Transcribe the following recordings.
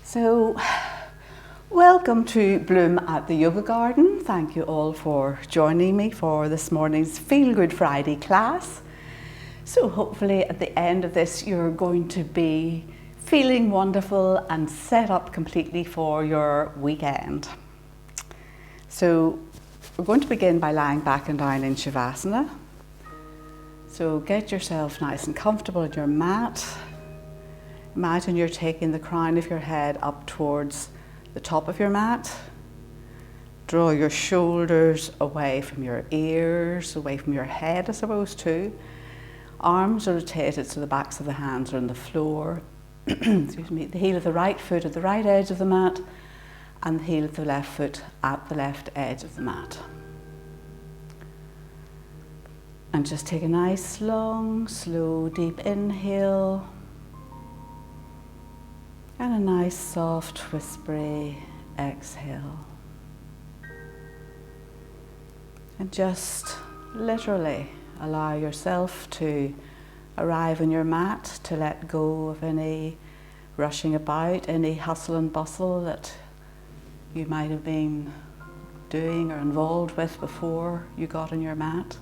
So, welcome to Bloom at the Yoga Garden. Thank you all for joining me for this morning's Feel Good Friday class. So hopefully at the end of this you're going to be feeling wonderful and set up completely for your weekend. So we're going to begin by lying back and down in Shavasana. So get yourself nice and comfortable on your mat. Imagine you're taking the crown of your head up towards the top of your mat. Draw your shoulders away from your ears, away from your head I suppose too. Arms are rotated so the backs of the hands are on the floor. Excuse me. The heel of the right foot at the right edge of the mat and the heel of the left foot at the left edge of the mat. And just take a nice long, slow, deep inhale. And a nice, soft, whispery exhale. And just literally allow yourself to arrive on your mat, to let go of any rushing about, any hustle and bustle that you might have been doing or involved with before you got on your mat.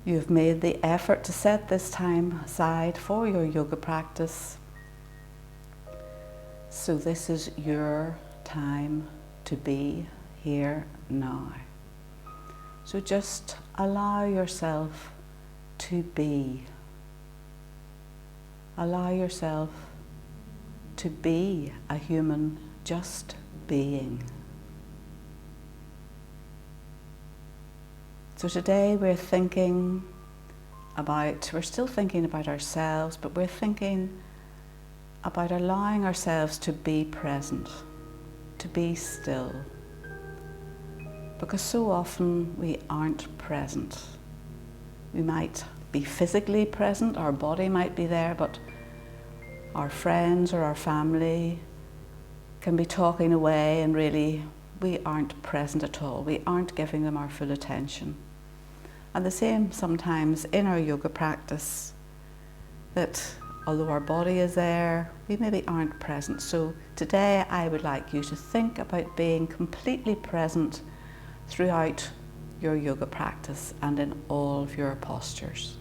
You've made the effort to set this time aside for your yoga practice. So this is your time to be here now. So just allow yourself to be. Allow yourself to be a human just being. So today we're still thinking about ourselves, but we're thinking about allowing ourselves to be present, to be still. Because so often we aren't present. We might be physically present, our body might be there, but our friends or our family can be talking away and really we aren't present at all. We aren't giving them our full attention. And the same sometimes in our yoga practice, that although our body is there, we maybe aren't present. So today I would like you to think about being completely present throughout your yoga practice and in all of your postures.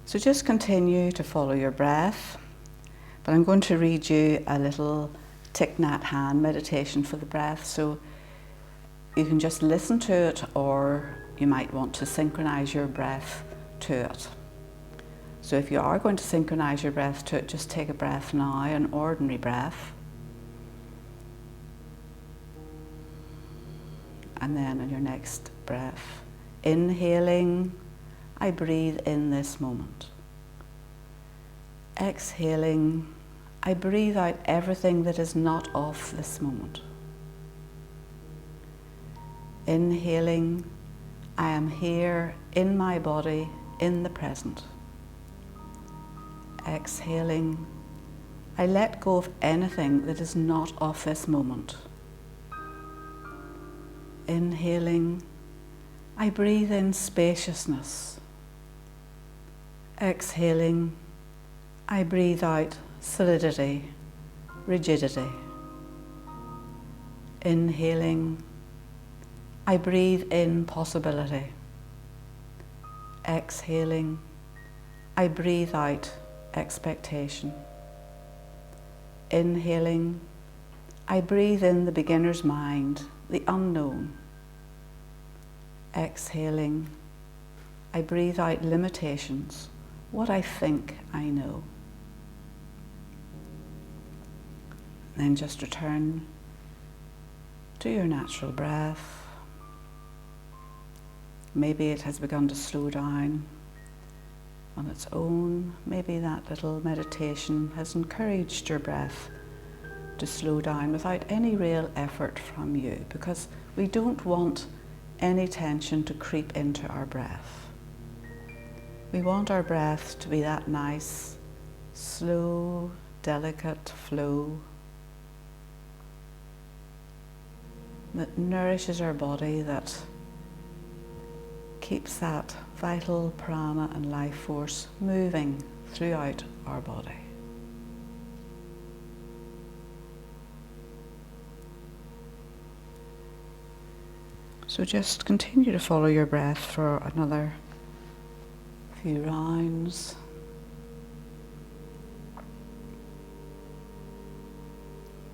So just continue to follow your breath, but I'm going to read you a little Thich Nhat Hanh meditation for the breath, so you can just listen to it or you might want to synchronize your breath to it. So if you are going to synchronize your breath to it, just take a breath now, an ordinary breath. And then on your next breath, inhaling, I breathe in this moment. Exhaling, I breathe out everything that is not of this moment. Inhaling, I am here in my body, in the present. Exhaling, I let go of anything that is not of this moment. Inhaling, I breathe in spaciousness. Exhaling, I breathe out solidity, rigidity. Inhaling, I breathe in possibility. Exhaling, I breathe out expectation. Inhaling, I breathe in the beginner's mind, the unknown. Exhaling, I breathe out limitations, what I think I know. Then just return to your natural breath. Maybe it has begun to slow down on its own. Maybe that little meditation has encouraged your breath to slow down without any real effort from you, because we don't want any tension to creep into our breath. We want our breath to be that nice, slow, delicate flow that nourishes our body, that keeps that vital prana and life force moving throughout our body. So just continue to follow your breath for another few rounds.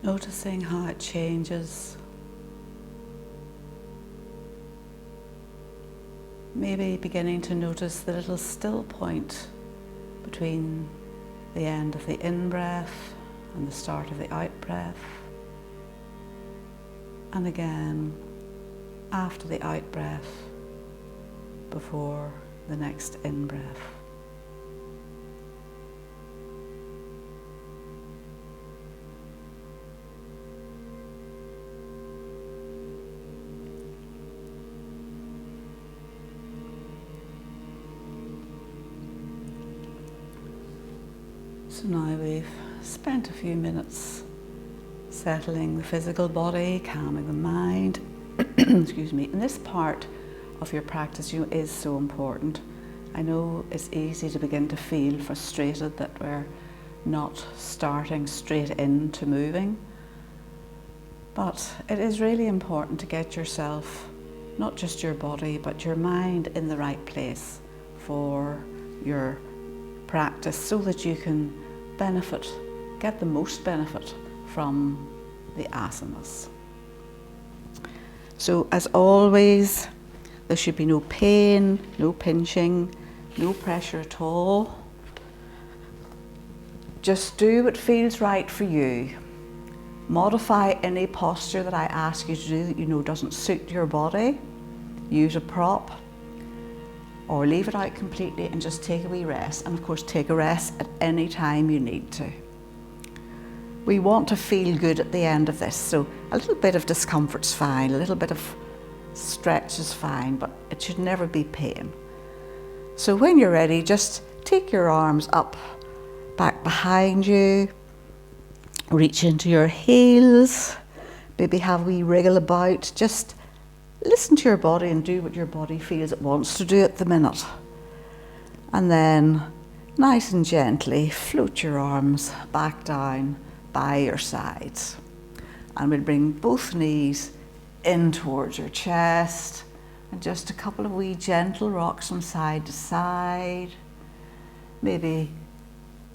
Noticing how it changes. Maybe beginning to notice the little still point between the end of the in-breath and the start of the out-breath. And again, after the out-breath, before the next in-breath. So now we've spent a few minutes settling the physical body, calming the mind. Excuse me. And this part of your practice, is so important. I know it's easy to begin to feel frustrated that we're not starting straight into moving, but it is really important to get yourself, not just your body, but your mind in the right place for your practice so that you can get the most benefit from the asanas. So as always, there should be no pain, no pinching, no pressure at all. Just do what feels right for you. Modify any posture that I ask you to do that you know doesn't suit your body. Use a prop or leave it out completely and just take a wee rest. And of course, take a rest at any time you need to. We want to feel good at the end of this, so a little bit of discomfort's fine, a little bit of stretch is fine, but it should never be pain. So when you're ready, just take your arms up, back behind you, reach into your heels, maybe have a wee wriggle about, just listen to your body and do what your body feels it wants to do at the minute. And then, nice and gently, float your arms back down by your sides. And we'll bring both knees in towards your chest and just a couple of wee gentle rocks from side to side. Maybe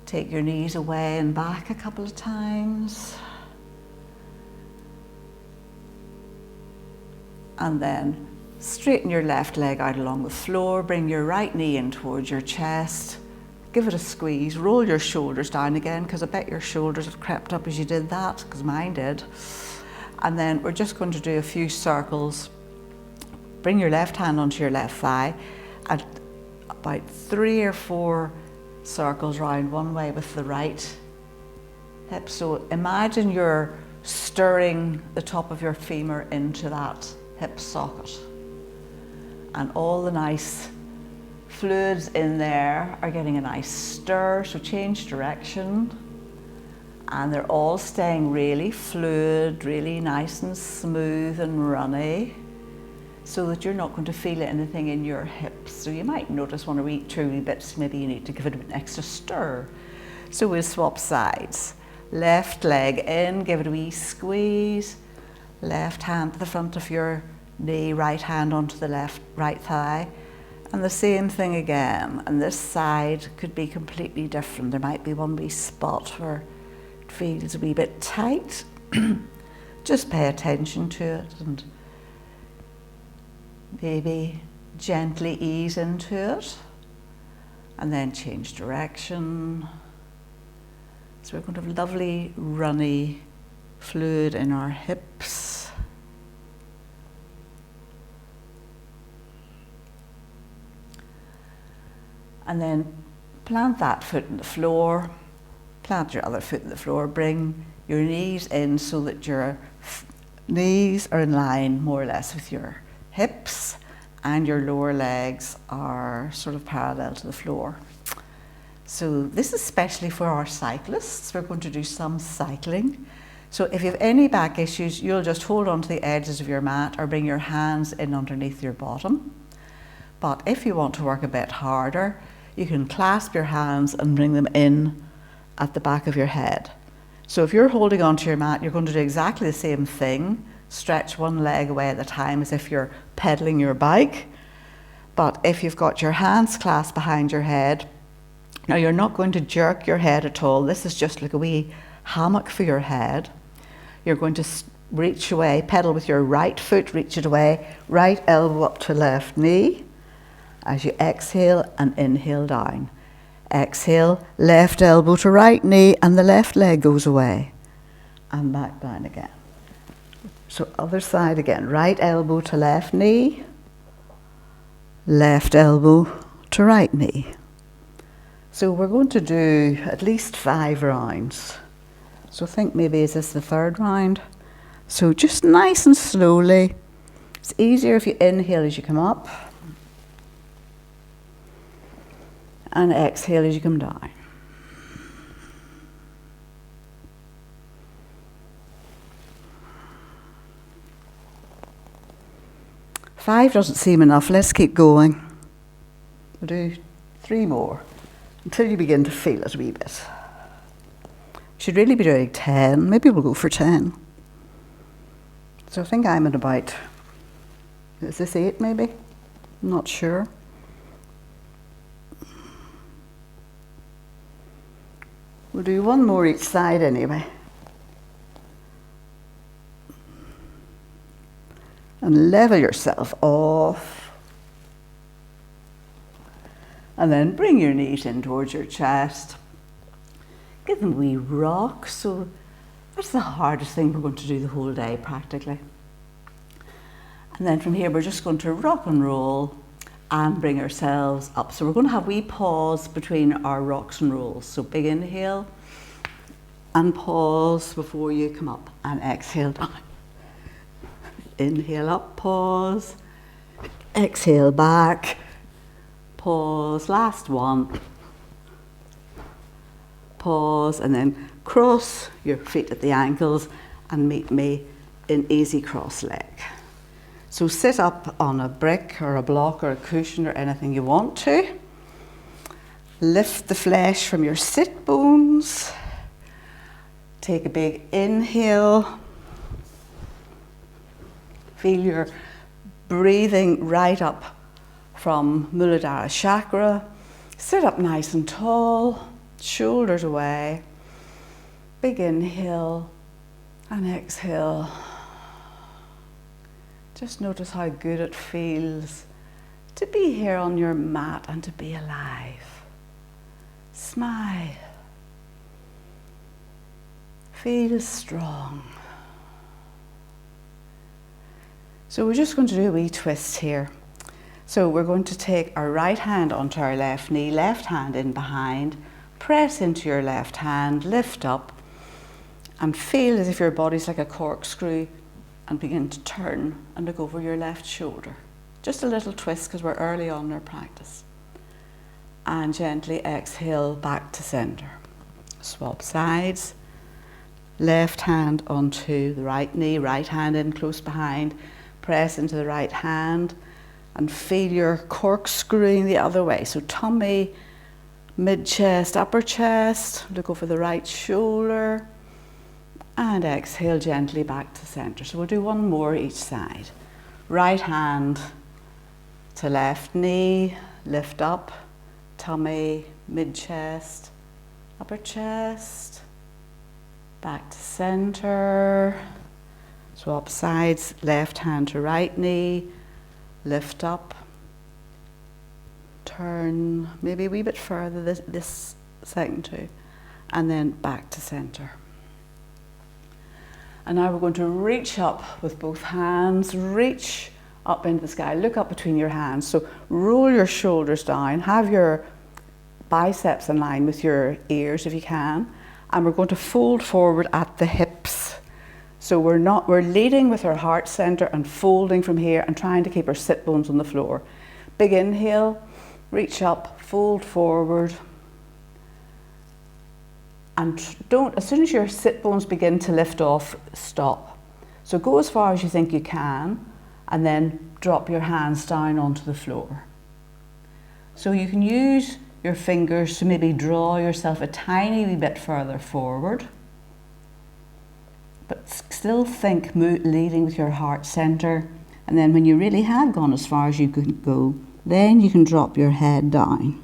take your knees away and back a couple of times. And then straighten your left leg out along the floor, bring your right knee in towards your chest. Give it a squeeze, roll your shoulders down again, because I bet your shoulders have crept up as you did that, because mine did. And then we're just going to do a few circles. Bring your left hand onto your left thigh and about 3 or 4 circles round one way with the right hip. So imagine you're stirring the top of your femur into that hip socket. And all the nice fluids in there are getting a nice stir, so change direction. And they're all staying really fluid, really nice and smooth and runny, so that you're not going to feel anything in your hips. So you might notice 1 or 2 wee bits, maybe you need to give it an extra stir. So we'll swap sides. Left leg in, give it a wee squeeze. Left hand to the front of your knee, right hand onto the right thigh. And the same thing again. And this side could be completely different. There might be one wee spot where it feels a wee bit tight. Just pay attention to it and maybe gently ease into it. And then change direction. So we're going to have lovely runny fluid in our hips. And then plant that foot in the floor, plant your other foot in the floor, bring your knees in so that your knees are in line more or less with your hips and your lower legs are sort of parallel to the floor. So this is especially for our cyclists. We're going to do some cycling. So if you have any back issues, you'll just hold on to the edges of your mat or bring your hands in underneath your bottom. But if you want to work a bit harder, you can clasp your hands and bring them in at the back of your head. So if you're holding onto your mat, you're going to do exactly the same thing. Stretch one leg away at a time as if you're pedaling your bike. But if you've got your hands clasped behind your head, now you're not going to jerk your head at all. This is just like a wee hammock for your head. You're going to reach away, pedal with your right foot, reach it away, right elbow up to left knee. As you exhale and inhale down. Exhale, left elbow to right knee, and the left leg goes away. And back down again. So other side again, right elbow to left knee, left elbow to right knee. So we're going to do at least 5 rounds. So think maybe is this the 3rd round? So just nice and slowly. It's easier if you inhale as you come up. And exhale as you come down. Five doesn't seem enough. Let's keep going. We'll do 3 more until you begin to feel it a wee bit. You should really be doing 10. Maybe we'll go for 10. So I think I'm at about, is this 8 maybe? I'm not sure. We'll do 1 more each side anyway. And level yourself off. And then bring your knees in towards your chest. Give them a wee rock. So that's the hardest thing we're going to do the whole day practically. And then from here we're just going to rock and roll and bring ourselves up. So we're going to have a wee pause between our rocks and rolls. So big inhale and pause before you come up, and exhale down. Inhale up, pause, exhale back, pause, last one, pause, and then cross your feet at the ankles and meet me in easy cross leg. So sit up on a brick or a block or a cushion or anything you want to. Lift the flesh from your sit bones. Take a big inhale. Feel your breathing right up from Muladhara chakra. Sit up nice and tall, shoulders away. Big inhale and exhale. Just notice how good it feels to be here on your mat and to be alive. Smile. Feel strong. So we're just going to do a wee twist here. So we're going to take our right hand onto our left knee, left hand in behind, press into your left hand, lift up, and feel as if your body's like a corkscrew, and begin to turn and look over your left shoulder. Just a little twist because we're early on in our practice. And gently exhale back to center. Swap sides. Left hand onto the right knee, right hand in close behind. Press into the right hand and feel your corkscrewing the other way. So tummy, mid-chest, upper chest. Look over the right shoulder. And exhale gently back to center. So we'll do 1 more each side. Right hand to left knee, lift up, tummy, mid-chest, upper chest, back to center. Swap sides, left hand to right knee, lift up, turn maybe a wee bit further this second too, and then back to center. And now we're going to reach up with both hands, reach up into the sky, look up between your hands. So roll your shoulders down, have your biceps in line with your ears if you can, and we're going to fold forward at the hips. So we're leading with our heart center and folding from here and trying to keep our sit bones on the floor. Big inhale, reach up, fold forward. And as soon as your sit bones begin to lift off, stop. So go as far as you think you can, and then drop your hands down onto the floor. So you can use your fingers to maybe draw yourself a tiny wee bit further forward, but still think leading with your heart center. And then when you really have gone as far as you can go, then you can drop your head down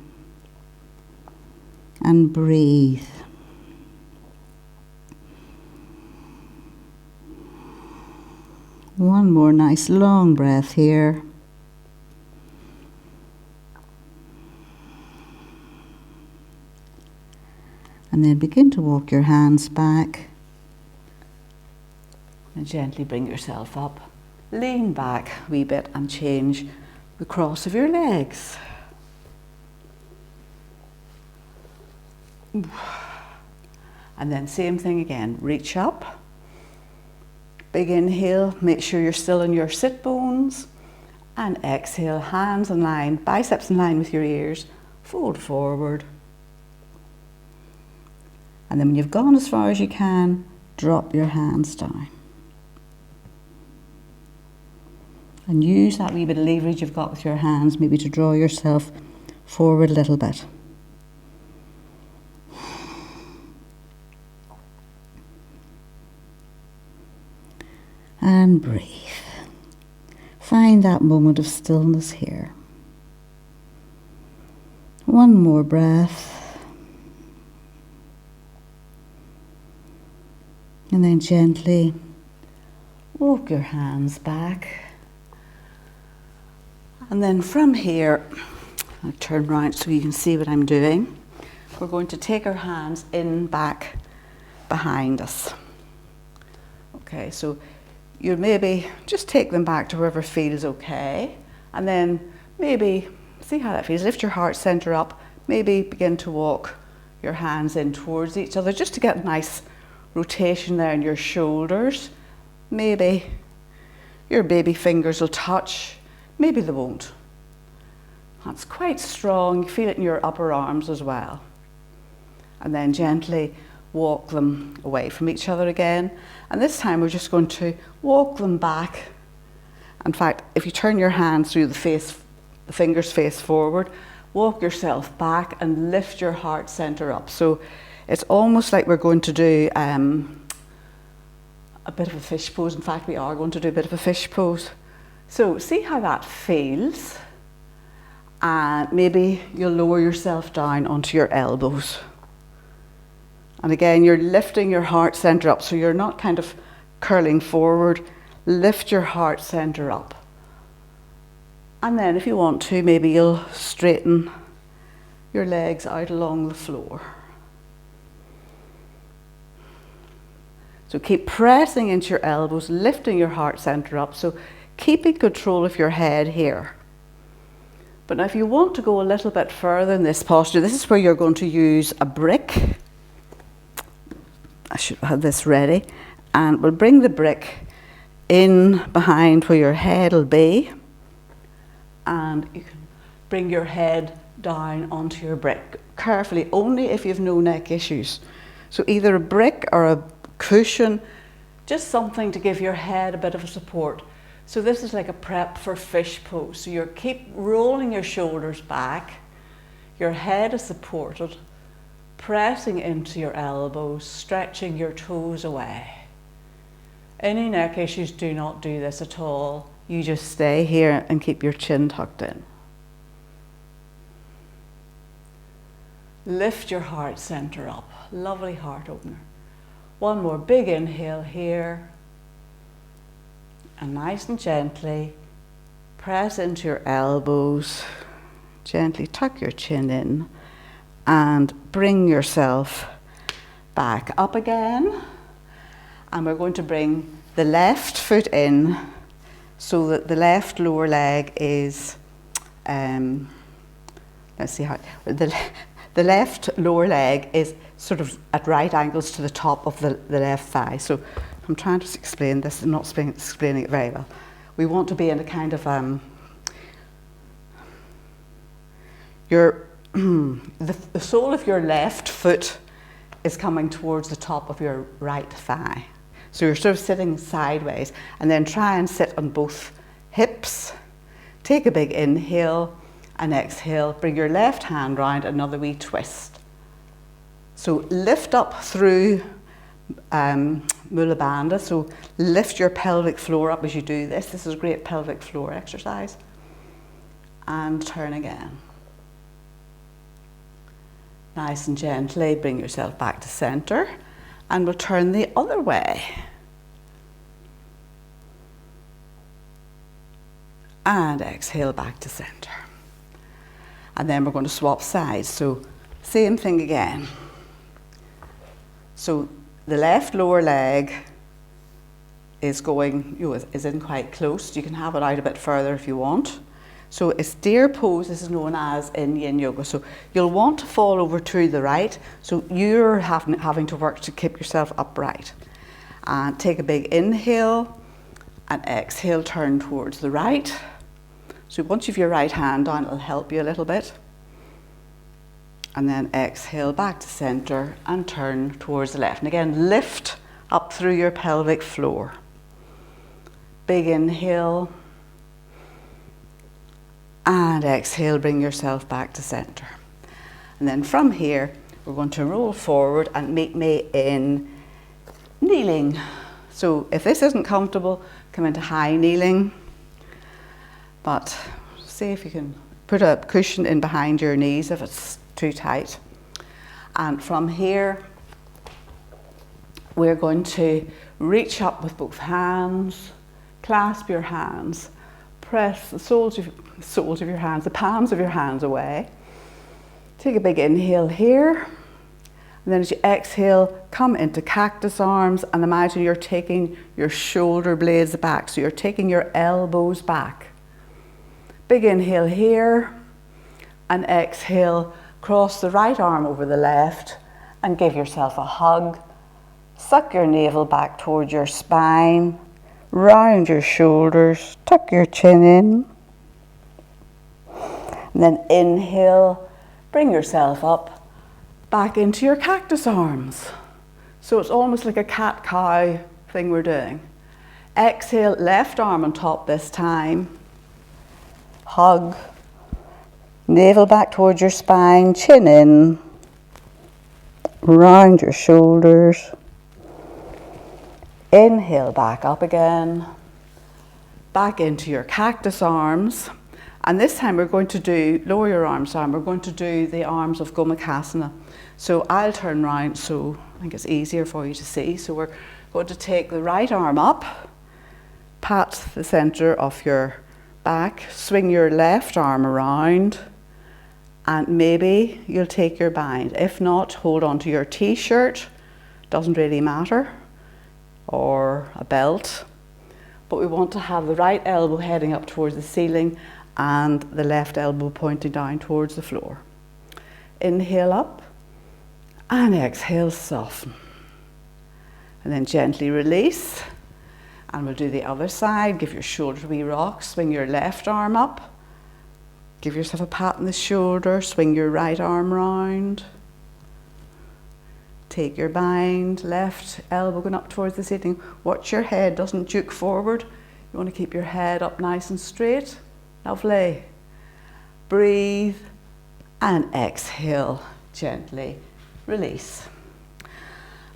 and breathe. One more nice long breath here. And then begin to walk your hands back and gently bring yourself up. Lean back a wee bit and change the cross of your legs. And then same thing again, reach up. Big inhale, make sure you're still in your sit bones. And exhale, hands in line, biceps in line with your ears, fold forward. And then when you've gone as far as you can, drop your hands down. And use that wee bit of leverage you've got with your hands, maybe to draw yourself forward a little bit. And breathe. Find that moment of stillness here. One more breath. And then gently walk your hands back. And then from here, I'll turn around so you can see what I'm doing. We're going to take our hands in back behind us. Okay, so you maybe just take them back to wherever feels okay. And then maybe see how that feels. Lift your heart center up. Maybe begin to walk your hands in towards each other just to get a nice rotation there in your shoulders. Maybe your baby fingers will touch, maybe they won't. That's quite strong. You feel it in your upper arms as well. And then gently walk them away from each other again. And this time we're just going to walk them back. In fact, if you turn your hands through the fingers face forward, walk yourself back and lift your heart center up. So it's almost like we're going to do a bit of a fish pose. In fact, we are going to do a bit of a fish pose. So see how that feels. And maybe you'll lower yourself down onto your elbows. And again, you're lifting your heart center up. So you're not kind of curling forward. Lift your heart center up. And then if you want to, maybe you'll straighten your legs out along the floor. So keep pressing into your elbows, lifting your heart center up. So keeping control of your head here. But now if you want to go a little bit further in this posture, this is where you're going to use a brick. I should have this ready. And we'll bring the brick in behind where your head will be. And you can bring your head down onto your brick. Carefully, only if you have no neck issues. So either a brick or a cushion, just something to give your head a bit of a support. So this is like a prep for fish pose. So you keep rolling your shoulders back, your head is supported, pressing into your elbows, stretching your toes away. Any neck issues, do not do this at all. You just stay here and keep your chin tucked in. Lift your heart center up. Lovely heart opener. One more big inhale here. And nice and gently press into your elbows. Gently tuck your chin in and bring yourself back up again. And we're going to bring the left foot in so that the left lower leg is, let's see how, the left lower leg is sort of at right angles to the top of the left thigh. So I'm trying to explain this, I'm not explaining it very well. We want to be in a kind of, the sole of your left foot is coming towards the top of your right thigh. So you're sort of sitting sideways, and then try and sit on both hips. Take a big inhale And exhale, bring your left hand round, another wee twist. So lift up through Mula Bandha. So lift your pelvic floor up as you do this. This is a great pelvic floor exercise. And turn again. Nice and gently bring yourself back to center, and we'll turn the other way. And exhale back to center. And then we're going to swap sides. So same thing again. So the left lower leg is going, is in quite close. You can have it out a bit further if you want. So it's deer pose. This is known as in yin yoga. So you'll want to fall over to the right. So you're having to work to keep yourself upright. And take a big inhale and exhale, turn towards the right. So once you have your right hand down, it'll help you a little bit. And then exhale back to center and turn towards the left. And again, lift up through your pelvic floor. Big inhale. And exhale, bring yourself back to center. And then from here, we're going to roll forward and meet me in kneeling. So if this isn't comfortable, come into high kneeling. But see if you can put a cushion in behind your knees if it's too tight. And from here, we're going to reach up with both hands, clasp your hands, press the soles of your hands, the palms of your hands away. Take a big inhale here. And then as you exhale, come into cactus arms and imagine you're taking your shoulder blades back. So you're taking your elbows back. Big inhale here. And exhale, cross the right arm over the left and give yourself a hug. Suck your navel back towards your spine. Round your shoulders, tuck your chin in. And then inhale, bring yourself up, back into your cactus arms. So it's almost like a cat-cow thing we're doing. Exhale, left arm on top this time. Hug. Navel back towards your spine, chin in. Round your shoulders. Inhale, back up again, back into your cactus arms. And this time we're going to do, lower your arms down, we're going to do the arms of Gomukhasana. So I'll turn round so I think it's easier for you to see. So we're going to take the right arm up, pat the center of your back, swing your left arm around, and maybe you'll take your bind. If not, hold on to your t-shirt, doesn't really matter, or a belt, but we want to have the right elbow heading up towards the ceiling and the left elbow pointing down towards the floor. Inhale up and exhale, soften. And then gently release, and we'll do the other side. Give your shoulder a wee rock, swing your left arm up, give yourself a pat on the shoulder, swing your right arm round. Take your bind, left elbow going up towards the ceiling. Watch your head doesn't juke forward. You want to keep your head up nice and straight. Lovely. Breathe and exhale, gently release.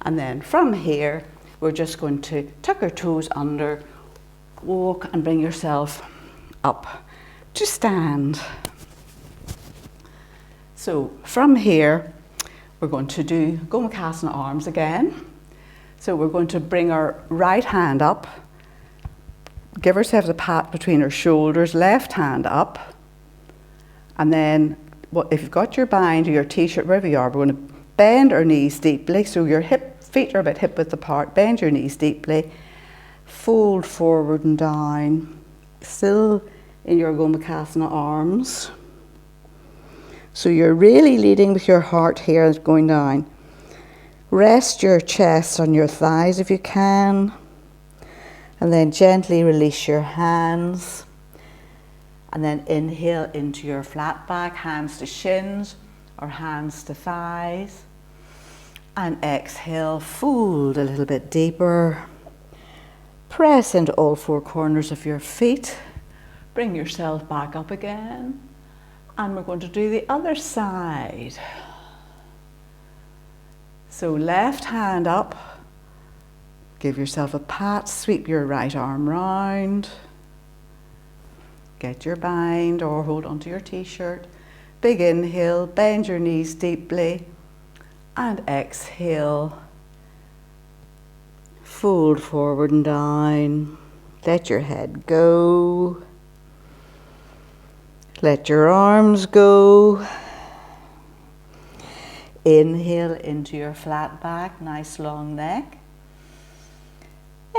And then from here, we're just going to tuck our toes under, walk and bring yourself up to stand. So from here, we're going to do Gomukhasana arms again. So we're going to bring our right hand up, give ourselves a pat between our shoulders, left hand up, and then if you've got your bind or your t-shirt, wherever you are, we're going to bend our knees deeply. So your feet are about hip width apart, bend your knees deeply, fold forward and down, still in your Gomukhasana arms. So you're really leading with your heart here going down. Rest your chest on your thighs if you can. And then gently release your hands. And then inhale into your flat back, hands to shins or hands to thighs. And exhale, fold a little bit deeper. Press into all four corners of your feet. Bring yourself back up again. And we're going to do the other side. So left hand up, give yourself a pat, sweep your right arm round, get your bind or hold onto your t-shirt. Big inhale, bend your knees deeply, and exhale, fold forward and down, let your head go, let your arms go. Inhale into your flat back, nice long neck.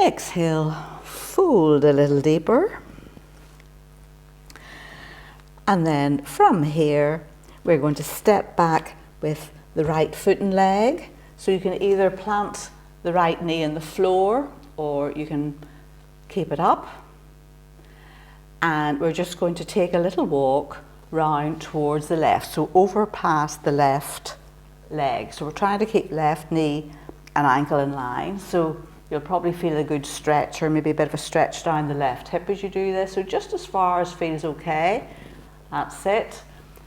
Exhale, fold a little deeper. And then from here, we're going to step back with the right foot and leg. So you can either plant the right knee in the floor or you can keep it up. And we're just going to take a little walk round towards the left. So over past the left leg. So we're trying to keep left knee and ankle in line. So you'll probably feel a good stretch or maybe a bit of a stretch down the left hip as you do this. So just as far as feels okay. That's it.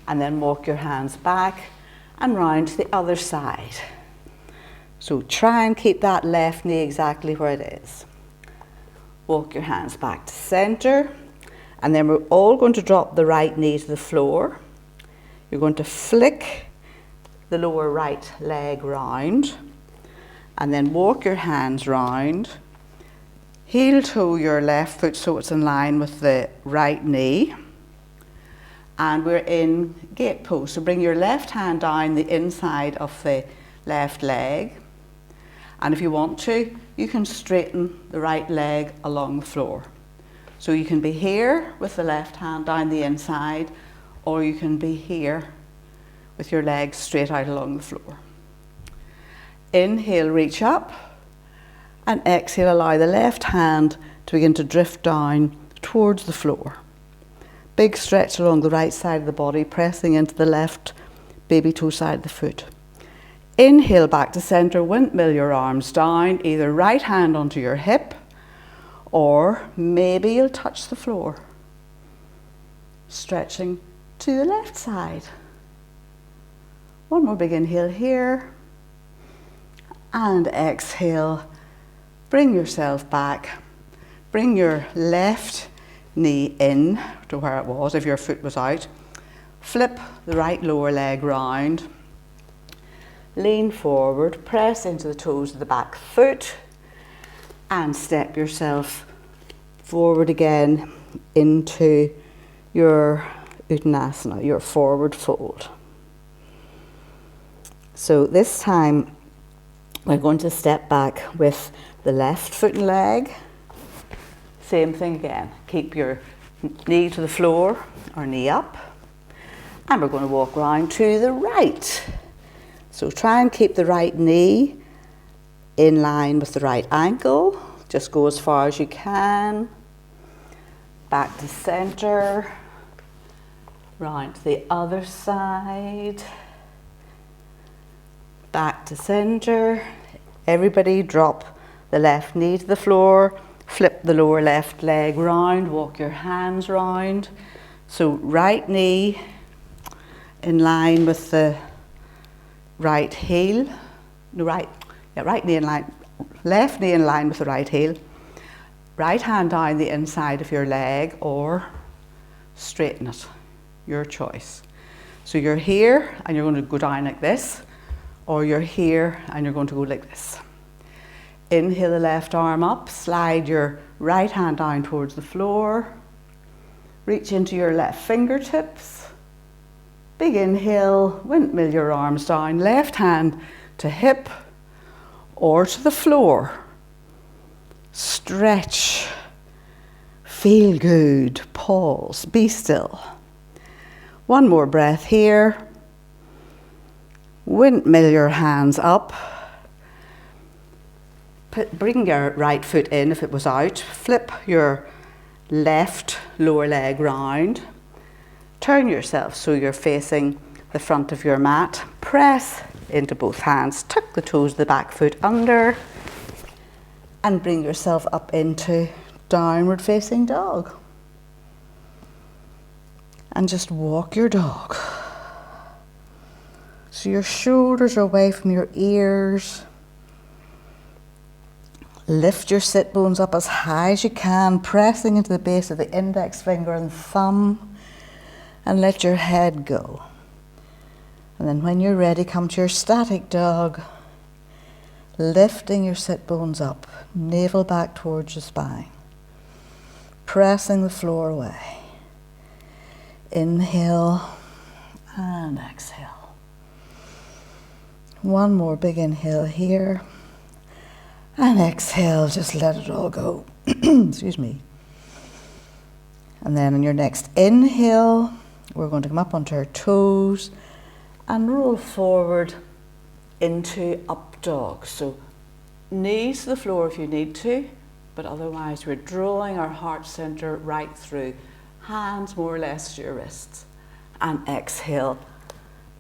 And then walk your hands back and round to the other side. So try and keep that left knee exactly where it is. Walk your hands back to center. And then we're all going to drop the right knee to the floor. You're going to flick the lower right leg round and then walk your hands round. Heel toe your left foot so it's in line with the right knee. And we're in gate pose. So bring your left hand down the inside of the left leg. And if you want to, you can straighten the right leg along the floor. So you can be here with the left hand down the inside, or you can be here with your legs straight out along the floor. Inhale, reach up, and exhale, allow the left hand to begin to drift down towards the floor. Big stretch along the right side of the body, pressing into the left baby toe side of the foot. Inhale back to center, windmill your arms down, either right hand onto your hip, or maybe you'll touch the floor. Stretching to the left side. One more big inhale here. And exhale. Bring yourself back. Bring your left knee in to where it was if your foot was out. Flip the right lower leg round. Lean forward. Press into the toes of the back foot. And step yourself forward again into your Uttanasana, your forward fold. So this time we're going to step back with the left foot and leg. Same thing again. Keep your knee to the floor or knee up. And we're going to walk round to the right. So try and keep the right knee in line with the right ankle. Just go as far as you can. Back to center. Round to the other side. Back to center. Everybody drop the left knee to the floor. Flip the lower left leg round. Walk your hands round. So right knee in line with the right heel. No, right knee in line. Left knee in line with the right heel. Right hand down the inside of your leg or straighten it. Your choice. So you're here and you're going to go down like this, or you're here and you're going to go like this. Inhale the left arm up, slide your right hand down towards the floor. Reach into your left fingertips. Big inhale, windmill your arms down, left hand to hip or to the floor. Stretch. Feel good. Pause. Be still. One more breath here. Windmill your hands up. Bring your right foot in if it was out. Flip your left lower leg round. Turn yourself so you're facing the front of your mat. Press into both hands. Tuck the toes of the back foot under. And bring yourself up into downward facing dog. And just walk your dog. So your shoulders are away from your ears. Lift your sit bones up as high as you can, pressing into the base of the index finger and thumb, and let your head go. And then when you're ready, come to your static dog, lifting your sit bones up, navel back towards your spine, pressing the floor away. Inhale and exhale. One more big inhale here. And exhale, just let it all go. Excuse me. And then on your next inhale, we're going to come up onto our toes and roll forward into up dog. So knees to the floor if you need to, but otherwise we're drawing our heart center right through. Hands more or less to your wrists. And exhale,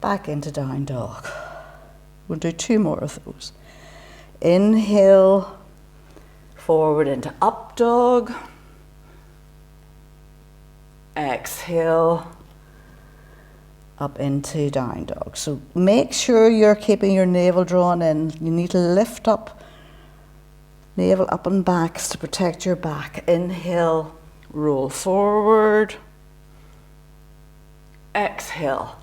back into down dog. We'll do 2 more of those. Inhale, forward into up dog. Exhale, up into down dog. So make sure you're keeping your navel drawn in. You need to lift up, navel up and back to protect your back. Inhale, roll forward. Exhale,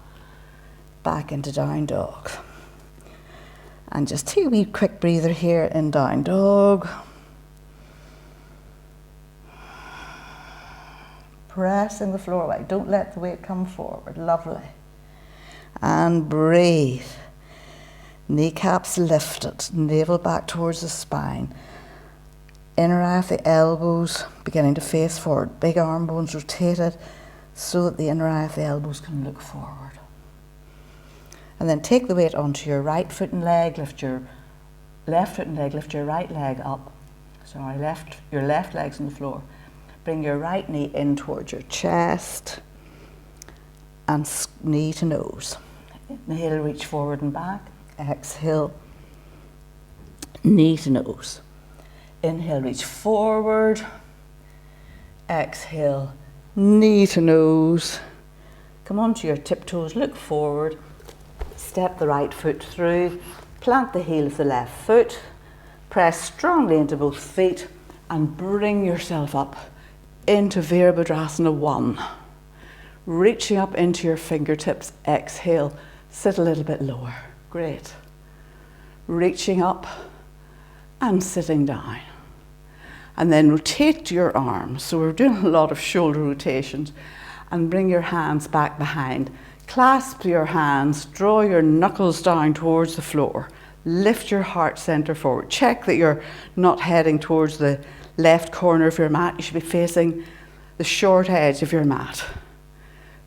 back into down dog. And just take a wee quick breather here in down dog. Pressing the floor away. Don't let the weight come forward. Lovely. And breathe. Kneecaps lifted. Navel back towards the spine. Inner eye of the elbows beginning to face forward. Big arm bones rotated so that the inner eye of the elbows can look forward. And then take the weight onto your right foot and leg, lift your left foot and leg, lift your right leg up. Sorry, your left leg's on the floor. Bring your right knee in towards your chest and knee to nose. Inhale, reach forward and back. Exhale, knee to nose. Inhale, reach forward. Exhale, knee to nose. Come onto your tiptoes, look forward. Step the right foot through, plant the heel of the left foot, press strongly into both feet and bring yourself up into Virabhadrasana 1. Reaching up into your fingertips, exhale, sit a little bit lower. Great. Reaching up and sitting down. And then rotate your arms. So we're doing a lot of shoulder rotations. And bring your hands back behind. Clasp your hands, draw your knuckles down towards the floor. Lift your heart center forward. Check that you're not heading towards the left corner of your mat. You should be facing the short edge of your mat.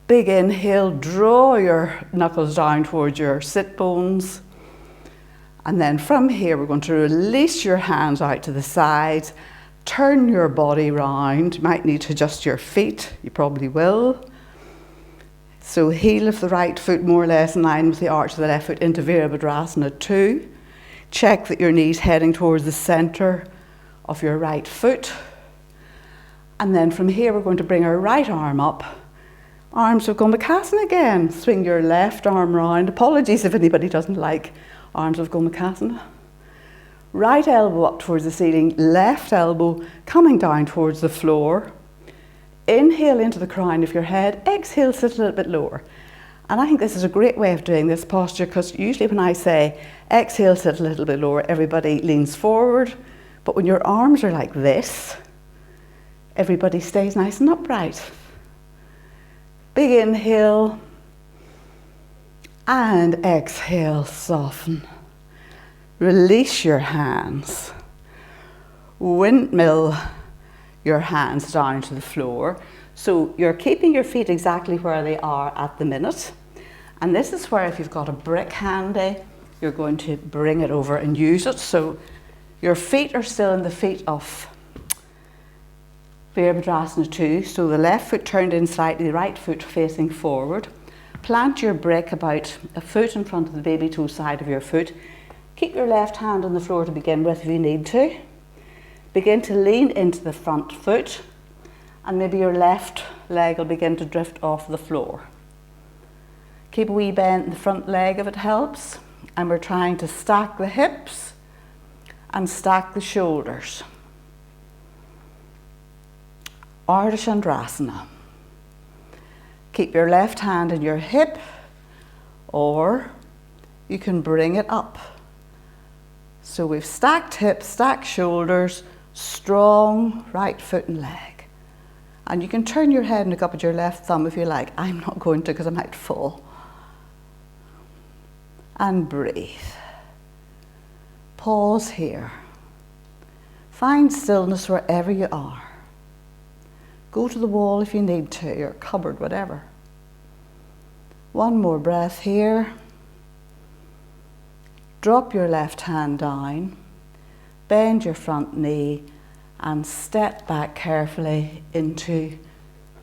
Big inhale, draw your knuckles down towards your sit bones. And then from here, we're going to release your hands out to the sides. Turn your body round. You might need to adjust your feet. You probably will. So heel of the right foot more or less in line with the arch of the left foot into Virabhadrasana 2. Check that your knee's heading towards the center of your right foot. And then from here we're going to bring our right arm up. Arms of Gomukhasana again. Swing your left arm round. Apologies if anybody doesn't like arms of Gomukhasana. Right elbow up towards the ceiling, left elbow coming down towards the floor. Inhale into the crown of your head, exhale, sit a little bit lower. And I think this is a great way of doing this posture because usually when I say exhale, sit a little bit lower, everybody leans forward. But when your arms are like this, everybody stays nice and upright. Big inhale and exhale, soften. Release your hands. Windmill your hands down to the floor. So you're keeping your feet exactly where they are at the minute. And this is where if you've got a brick handy, you're going to bring it over and use it. So your feet are still in the feet of Virabhadrasana 2. So the left foot turned in slightly, the right foot facing forward. Plant your brick about a foot in front of the baby toe side of your foot. Keep your left hand on the floor to begin with if you need to. Begin to lean into the front foot and maybe your left leg will begin to drift off the floor. Keep a wee bend in the front leg if it helps. And we're trying to stack the hips and stack the shoulders. Ardha Chandrasana. Keep your left hand in your hip, or you can bring it up. So we've stacked hips, stacked shoulders, strong right foot and leg. And you can turn your head and look up at your left thumb if you like. I'm not going to because I might fall. And breathe. Pause here. Find stillness wherever you are. Go to the wall if you need to, your cupboard, whatever. One more breath here. Drop your left hand down, bend your front knee, and step back carefully into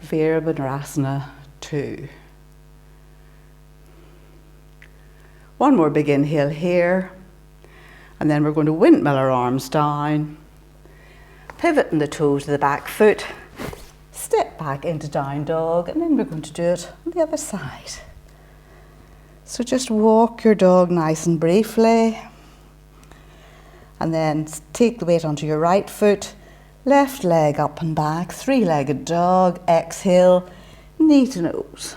Virabhadrasana 2. One more big inhale here, and then we're going to windmill our arms down, pivoting the toes to the back foot, step back into down dog, and then we're going to do it on the other side. So just walk your dog nice and briefly, and then take the weight onto your right foot, left leg up and back, three-legged dog. Exhale, knee to nose.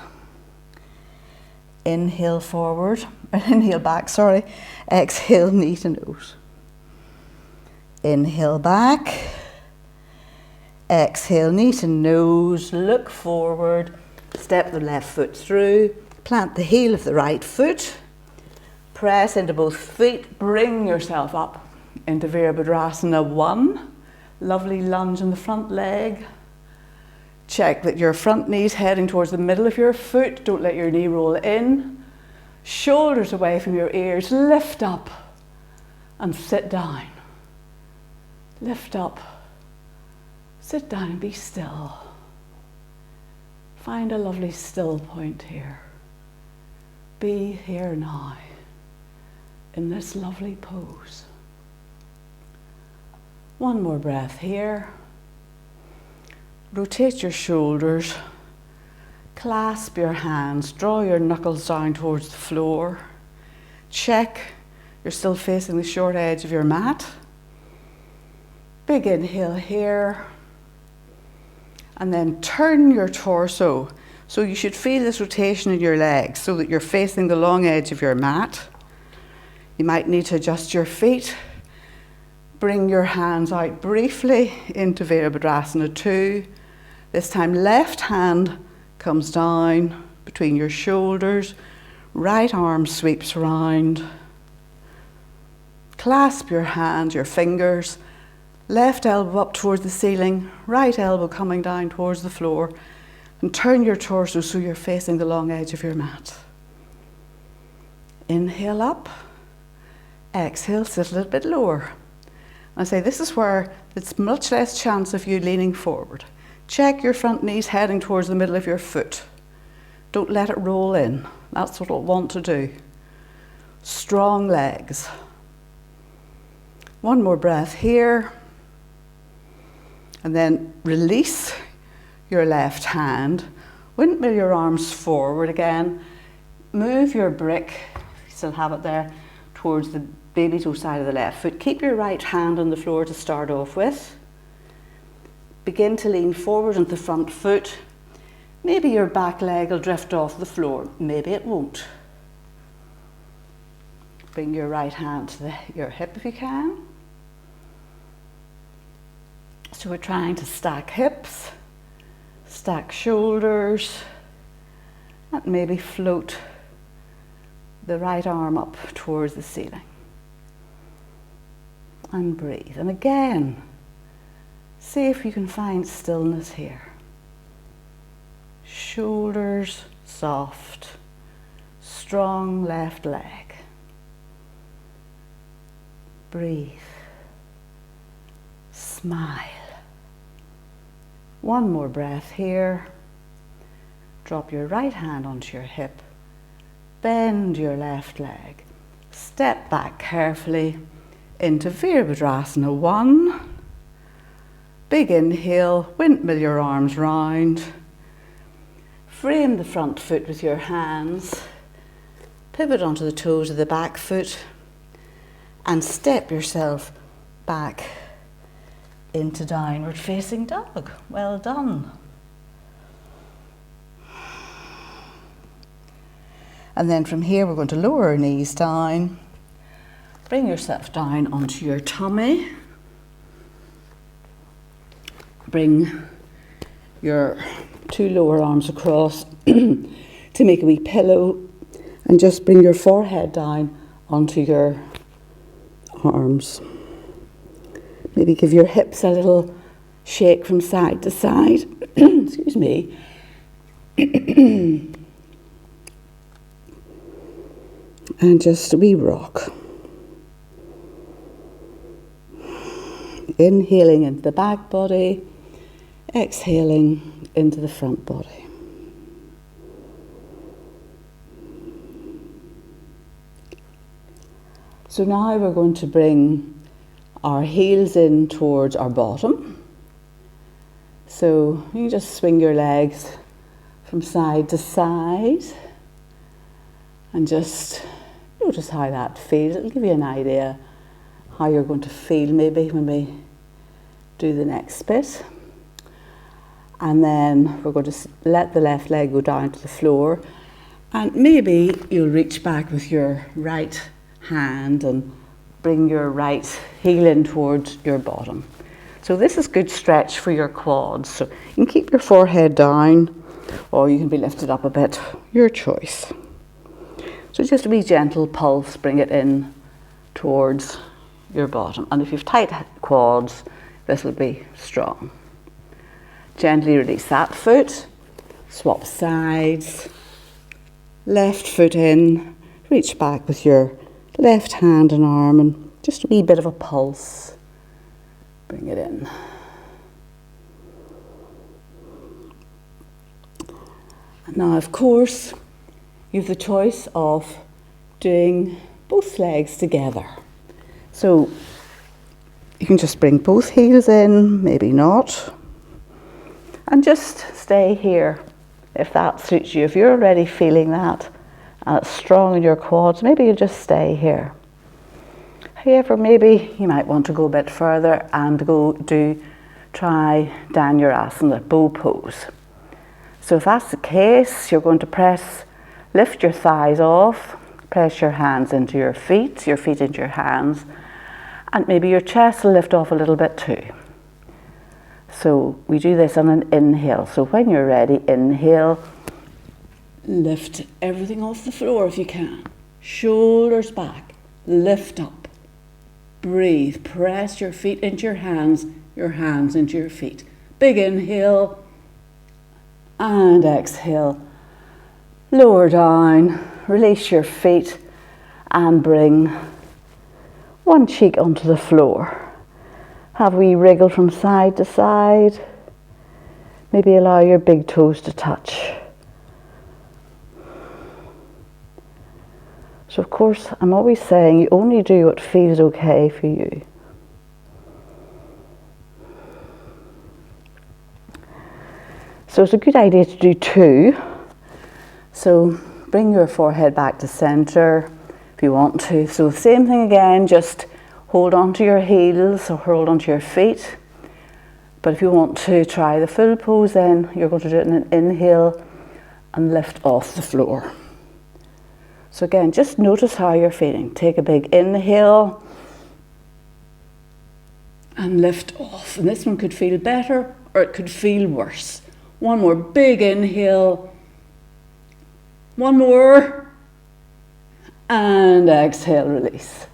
Inhale forward, inhale back, sorry. Exhale, knee to nose. Inhale back. Exhale, knee to nose, look forward, step the left foot through, plant the heel of the right foot, press into both feet, bring yourself up into Virabhadrasana 1. Lovely lunge in the front leg. Check that your front knee's heading towards the middle of your foot. Don't let your knee roll in. Shoulders away from your ears. Lift up and sit down. Lift up. Sit down and be still. Find a lovely still point here. Be here now in this lovely pose. One more breath here. Rotate your shoulders, clasp your hands, draw your knuckles down towards the floor. Check you're still facing the short edge of your mat. Big inhale here. And then turn your torso. So you should feel this rotation in your legs so that you're facing the long edge of your mat. You might need to adjust your feet. Bring your hands out briefly into Virabhadrasana 2. This time left hand comes down between your shoulders. Right arm sweeps around. Clasp your hands, your fingers. Left elbow up towards the ceiling. Right elbow coming down towards the floor. And turn your torso so you're facing the long edge of your mat. Inhale up. Exhale, sit a little bit lower. I say this is where it's much less chance of you leaning forward. Check your front knees heading towards the middle of your foot. Don't let it roll in. That's what we'll want to do. Strong legs. One more breath here. And then release your left hand. Windmill your arms forward again. Move your brick, if you still have it there, towards the baby toe side of the left foot. Keep your right hand on the floor to start off with. Begin to lean forward into the front foot. Maybe your back leg will drift off the floor. Maybe it won't. Bring your right hand to your hip if you can. So we're trying to stack hips, stack shoulders, and maybe float the right arm up towards the ceiling. And breathe. And again, see if you can find stillness here. Shoulders soft, strong left leg. Breathe. Smile. One more breath here. Drop your right hand onto your hip. Bend your left leg. Step back carefully into Virabhadrasana 1. Big inhale, windmill your arms round. frame the front foot with your hands, pivot onto the toes of the back foot, and step yourself back into downward facing dog. Well done. And then from here we're going to lower our knees down, bring yourself down onto your tummy, bring your two lower arms across to make a wee pillow, and just bring your forehead down onto your arms. Maybe give your hips a little shake from side to side. Excuse me. And just a wee rock. Inhaling into the back body, exhaling into the front body. So now we're going to bring our heels in towards our bottom. So you just swing your legs from side to side and just notice how that feels. It'll give you an idea how you're going to feel maybe when we do the next bit. And then we're going to let the left leg go down to the floor, and maybe you'll reach back with your right hand and bring your right heel in towards your bottom. So this is good stretch for your quads. So you can keep your forehead down or you can be lifted up a bit, your choice. So just a wee gentle pulse, bring it in towards your bottom. And if you've tight quads, this will be strong. Gently release that foot, swap sides, left foot in, reach back with your left hand and arm, and just a wee bit of a pulse. Bring it in. And now, of course, you have the choice of doing both legs together. So you can just bring both heels in, maybe not, and just stay here if that suits you. If you're already feeling that and it's strong in your quads, maybe you just stay here. However, maybe you might want to go a bit further and try asana, bow pose. So if that's the case, you're going to lift your thighs off, press your hands into your feet into your hands, and maybe your chest will lift off a little bit too. So we do this on an inhale. So when you're ready, inhale, lift everything off the floor if you can. Shoulders back, lift up, breathe, press your feet into your hands into your feet. Big inhale and exhale. Lower down, release your feet and bring one cheek onto the floor. Have a wee wriggle from side to side. Maybe allow your big toes to touch. So of course, I'm always saying you only do what feels okay for you. So it's a good idea to do two. So bring your forehead back to center if you want to. So same thing again, just hold on to your heels or hold on to your feet. But if you want to try the full pose, then you're going to do it in an inhale and lift off the floor. So again, just notice how you're feeling. Take a big inhale and lift off. And this one could feel better or it could feel worse. One more big inhale. One more. And exhale, release.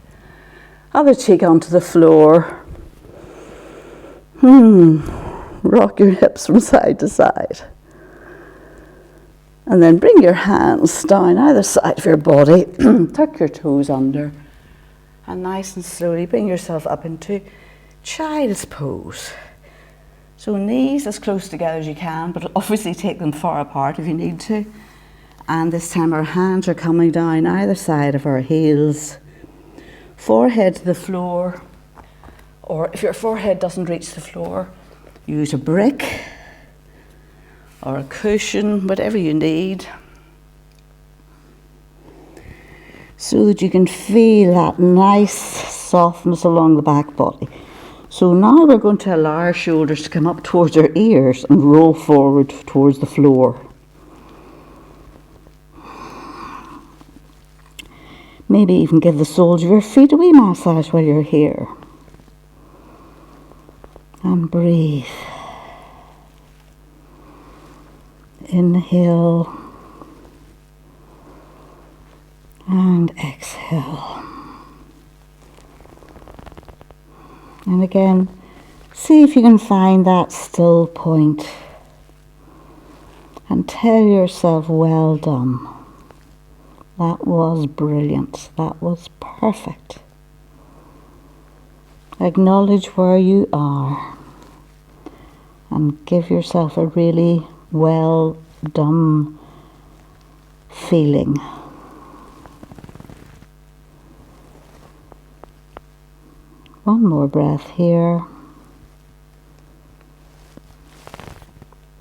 Other cheek onto the floor. Rock your hips from side to side. And then bring your hands down either side of your body. Tuck your toes under. And nice and slowly bring yourself up into child's pose. So knees as close together as you can, but obviously take them far apart if you need to. And this time our hands are coming down either side of our heels. Forehead to the floor. Or if your forehead doesn't reach the floor, use a brick or a cushion, whatever you need, so that you can feel that nice softness along the back body. So now we're going to allow our shoulders to come up towards our ears and roll forward towards the floor. Maybe even give the soles of your feet a wee massage while you're here. And breathe. Inhale. And exhale. And again, see if you can find that still point. And tell yourself, well done. That was brilliant. That was perfect. Acknowledge where you are. And give yourself a really well done feeling. One more breath here.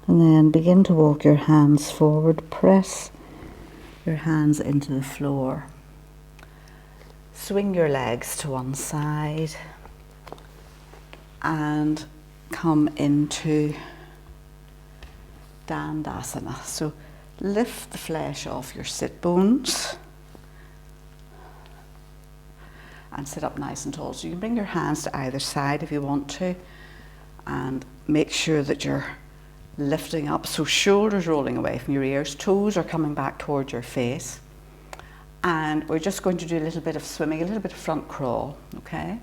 And then begin to walk your hands forward. Press your hands into the floor. Swing your legs to one side and come into Dandasana. So lift the flesh off your sit bones and sit up nice and tall. So you can bring your hands to either side if you want to, and make sure that you're lifting up, so shoulders rolling away from your ears, toes are coming back towards your face, and we're just going to do a little bit of swimming, a little bit of front crawl, okay?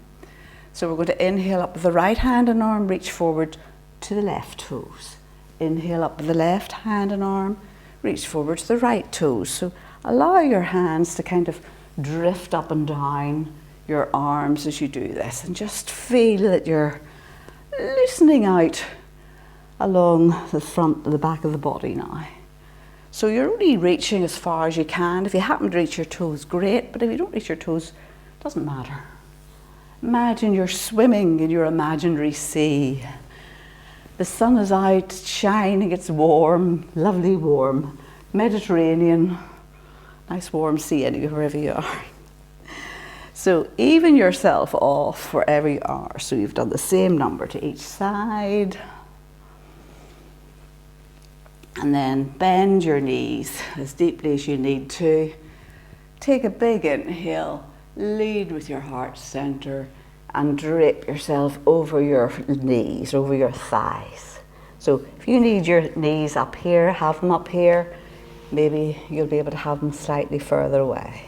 So we're going to inhale up with the right hand and arm, reach forward to the left toes. Inhale up with the left hand and arm, reach forward to the right toes. So allow your hands to kind of drift up and down your arms as you do this, and just feel that you're loosening out along the front and the back of the body now. So you're only reaching as far as you can. If you happen to reach your toes, great, but if you don't reach your toes, it doesn't matter. Imagine you're swimming in your imaginary sea. The sun is out, shining, it's warm, lovely warm, Mediterranean, nice warm sea anywhere, wherever you are. So even yourself off wherever you are. So you've done the same number to each side. And then bend your knees as deeply as you need to. Take a big inhale, lead with your heart center, and drape yourself over your knees, over your thighs. So if you need your knees up here, have them up here. Maybe you'll be able to have them slightly further away.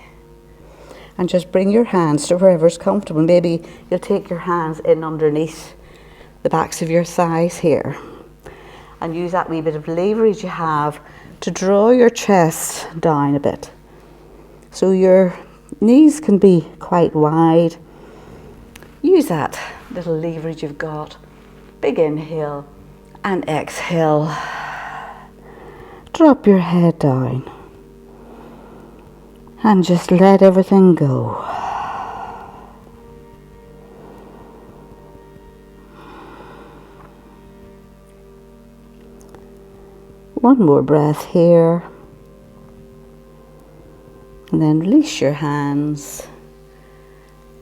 And just bring your hands to wherever's comfortable. Maybe you'll take your hands in underneath the backs of your thighs here. And use that wee bit of leverage you have to draw your chest down a bit. So your knees can be quite wide. Use that little leverage you've got. Big inhale and exhale. Drop your head down. And just let everything go. One more breath here. And then release your hands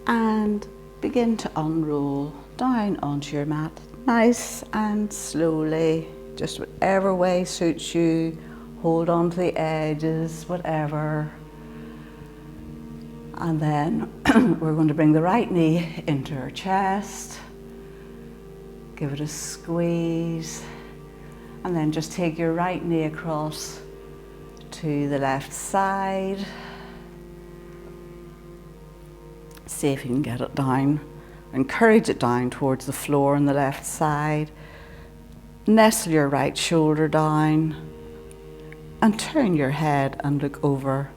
and begin to unroll down onto your mat, nice and slowly, just whatever way suits you. Hold on to the edges, whatever. And then we're going to bring the right knee into our chest, give it a squeeze, and then just take your right knee across to the left side. See if you can get it down. Encourage it down towards the floor on the left side. Nestle your right shoulder down and turn your head and look over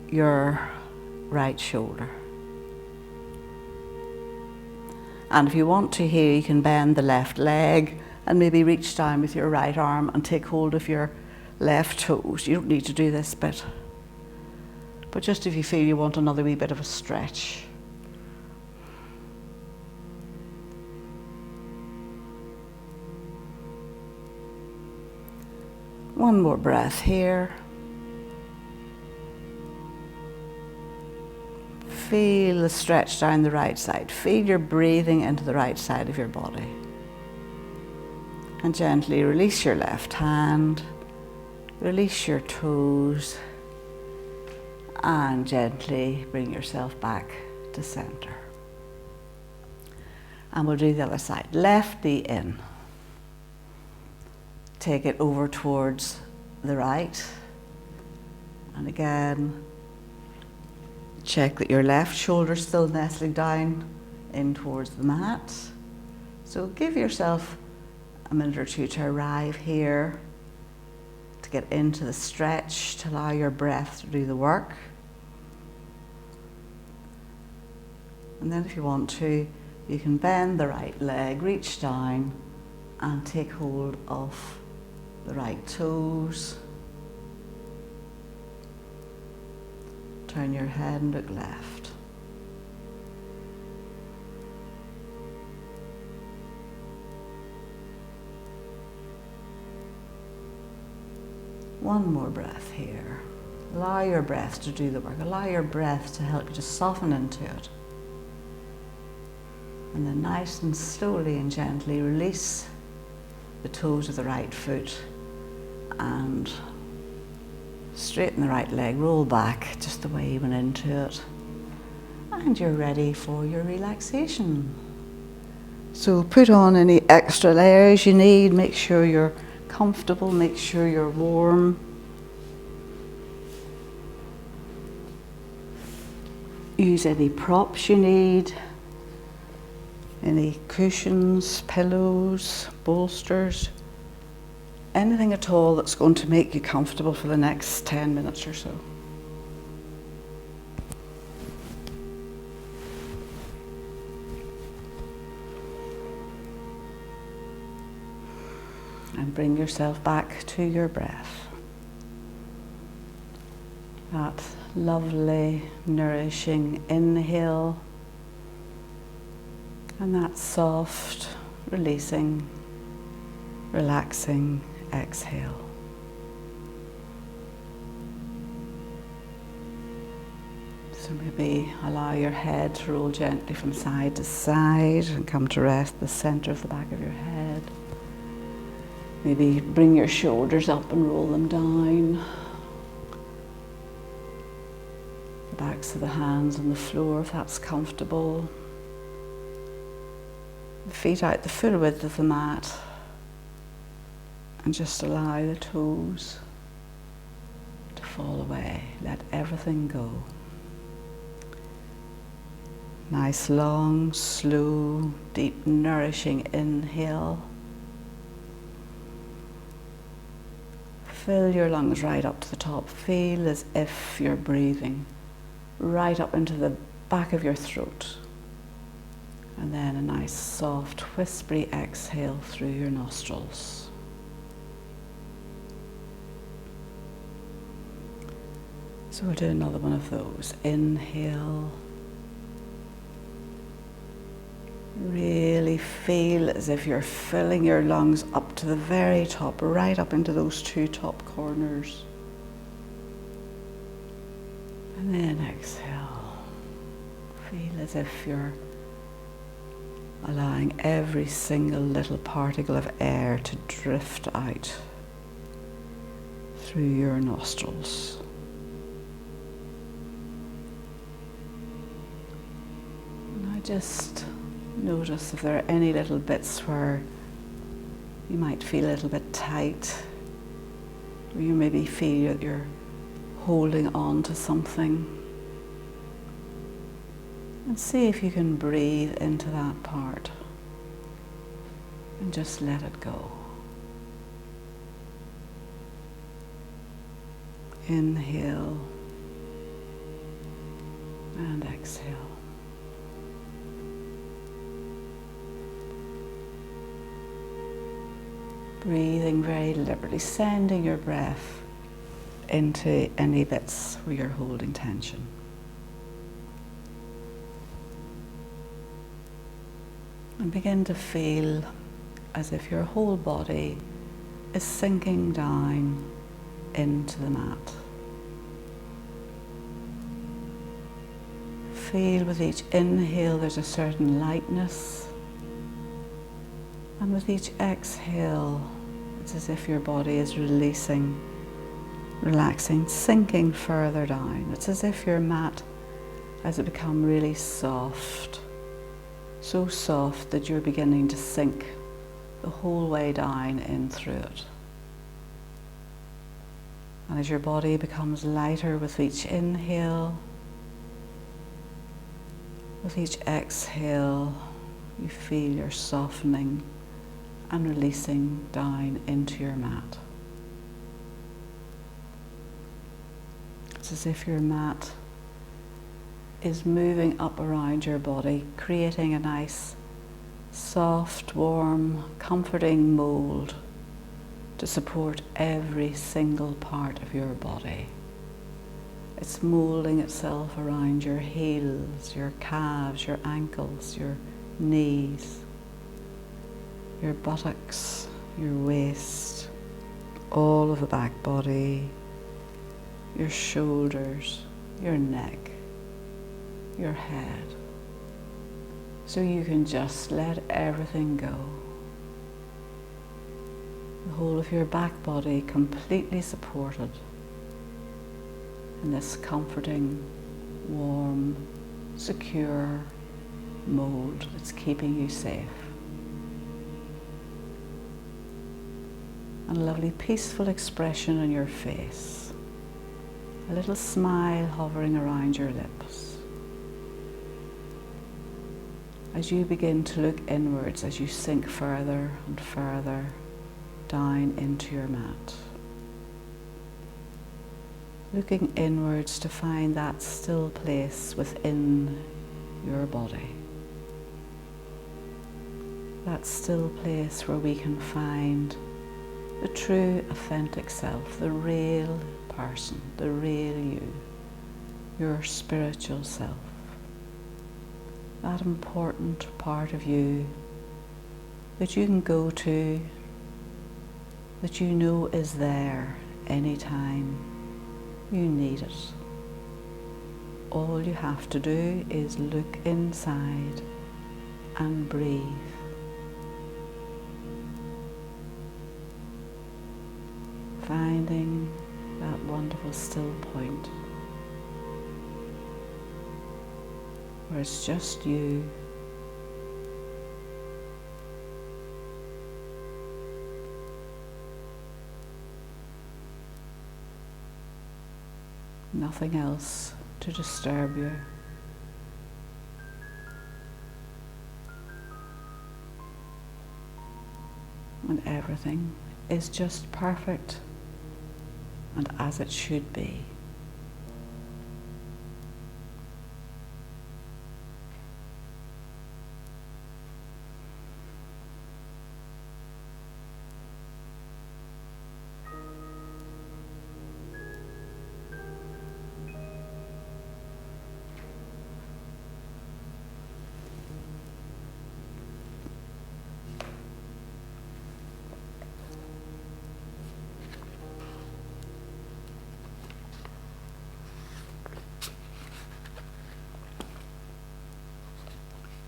your right shoulder. And if you want to here, you can bend the left leg and maybe reach down with your right arm and take hold of your left toes. You don't need to do this bit, but just if you feel you want another wee bit of a stretch. One more breath here. Feel the stretch down the right side. Feel your breathing into the right side of your body. And gently release your left hand, release your toes, and gently bring yourself back to center. And we'll do the other side. Left knee in. Take it over towards the right. And again, check that your left shoulder's still nestling down in towards the mat. So give yourself a minute or two to arrive here, to get into the stretch, to allow your breath to do the work. And then if you want to, you can bend the right leg, reach down and take hold of the right toes. Turn your head and look left. One more breath here. Allow your breath to do the work. Allow your breath to help you to soften into it. And then nice and slowly and gently release the toes of the right foot and straighten the right leg, roll back just the way you went into it. And you're ready for your relaxation. So put on any extra layers you need. Make sure you're comfortable, make sure you're warm. Use any props you need, any cushions, pillows, bolsters, anything at all that's going to make you comfortable for the next 10 minutes or so. And bring yourself back to your breath. That lovely, nourishing inhale and that soft, releasing, relaxing exhale. So maybe allow your head to roll gently from side to side and come to rest at the center of the back of your head. Maybe bring your shoulders up and roll them down. The backs of the hands on the floor if that's comfortable. The feet out the full width of the mat. And just allow the toes to fall away. Let everything go. Nice, long, slow, deep, nourishing inhale. Fill your lungs right up to the top. Feel as if you're breathing right up into the back of your throat. And then a nice, soft, whispery exhale through your nostrils. So we'll do another one of those. Inhale. Really feel as if you're filling your lungs up to the very top, right up into those two top corners. And then exhale. Feel as if you're allowing every single little particle of air to drift out through your nostrils. Now just notice if there are any little bits where you might feel a little bit tight, or you maybe feel that you're holding on to something. And see if you can breathe into that part and just let it go. Inhale and exhale. Breathing very deliberately, sending your breath into any bits where you're holding tension. And begin to feel as if your whole body is sinking down into the mat. Feel with each inhale there's a certain lightness, and with each exhale it's as if your body is releasing, relaxing, sinking further down. It's as if your mat has become really soft, so soft that you're beginning to sink the whole way down in through it. And as your body becomes lighter with each inhale, with each exhale, you feel you're softening and releasing down into your mat. It's as if your mat is moving up around your body, creating a nice, soft, warm, comforting mold to support every single part of your body. It's moulding itself around your heels, your calves, your ankles, your knees, your buttocks, your waist, all of the back body, your shoulders, your neck, your head. So you can just let everything go. The whole of your back body completely supported in this comforting, warm, secure mold that's keeping you safe. And a lovely peaceful expression on your face. A little smile hovering around your lips. As you begin to look inwards, as you sink further and further down into your mat. Looking inwards to find that still place within your body. That still place where we can find the true authentic self, the real person, the real you, your spiritual self. That important part of you that you can go to, that you know is there anytime you need it. All you have to do is look inside and breathe. Finding that wonderful still point where it's just you, nothing else to disturb you. And everything is just perfect and as it should be.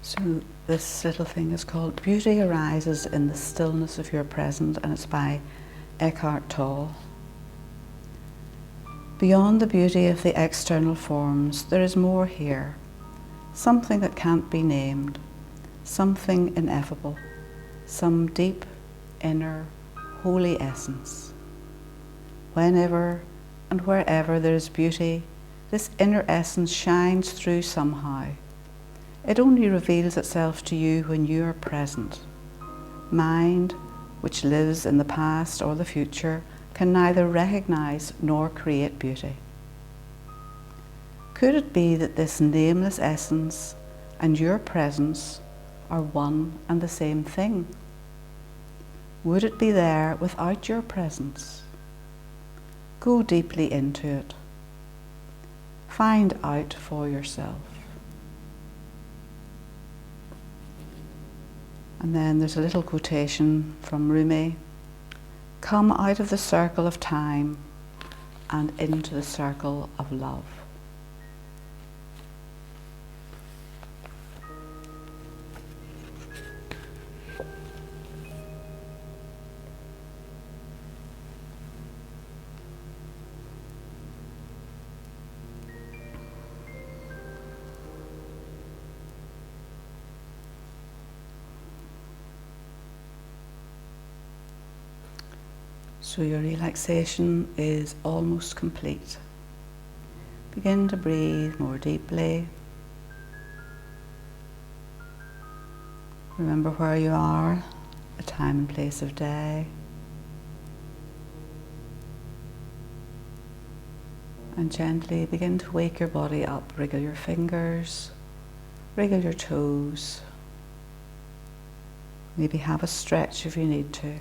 So this little thing is called Beauty Arises in the Stillness of Your Present, and it's by Eckhart Tolle. Beyond the beauty of the external forms, there is more here, something that can't be named, something ineffable, some deep, inner, holy essence. Whenever and wherever there is beauty, this inner essence shines through somehow. It only reveals itself to you when you are present. Mind, which lives in the past or the future, can neither recognize nor create beauty. Could it be that this nameless essence and your presence are one and the same thing? Would it be there without your presence? Go deeply into it. Find out for yourself. And then there's a little quotation from Rumi. come out of the circle of time and into the circle of love. So your relaxation is almost complete. Begin to breathe more deeply. Remember where you are, the time and place of day. And gently begin to wake your body up. Wriggle your fingers, wriggle your toes. Maybe have a stretch if you need to.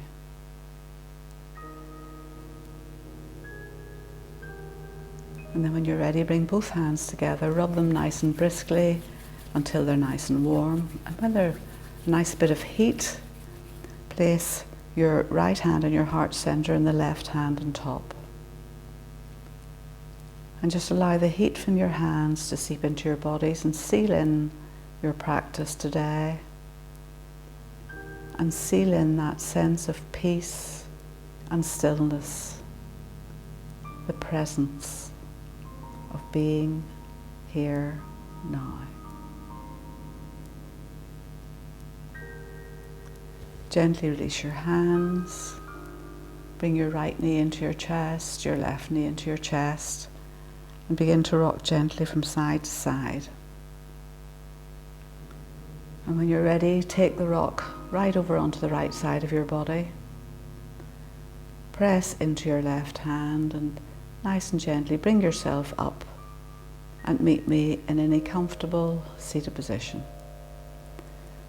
And then when you're ready, bring both hands together, rub them nice and briskly until they're nice and warm. And when they're a nice bit of heat, place your right hand on your heart center and the left hand on top. And just allow the heat from your hands to seep into your bodies and seal in your practice today. And seal in that sense of peace and stillness, the presence of being here now. Gently release your hands. Bring your right knee into your chest, your left knee into your chest, and begin to rock gently from side to side. And when you're ready, take the rock right over onto the right side of your body. Press into your left hand and nice and gently bring yourself up and meet me in any comfortable seated position.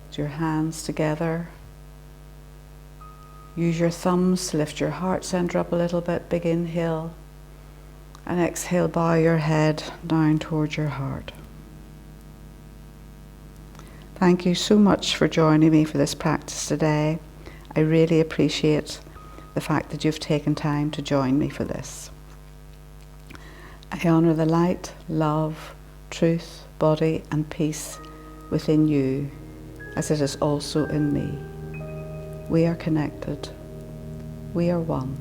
With your hands together, use your thumbs to lift your heart center up a little bit. Big inhale, and exhale, bow your head down towards your heart. Thank you so much for joining me for this practice today. I really appreciate the fact that you've taken time to join me for this. I honour the light, love, truth, body and peace within you, as it is also in me. We are connected. We are one.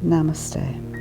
Namaste.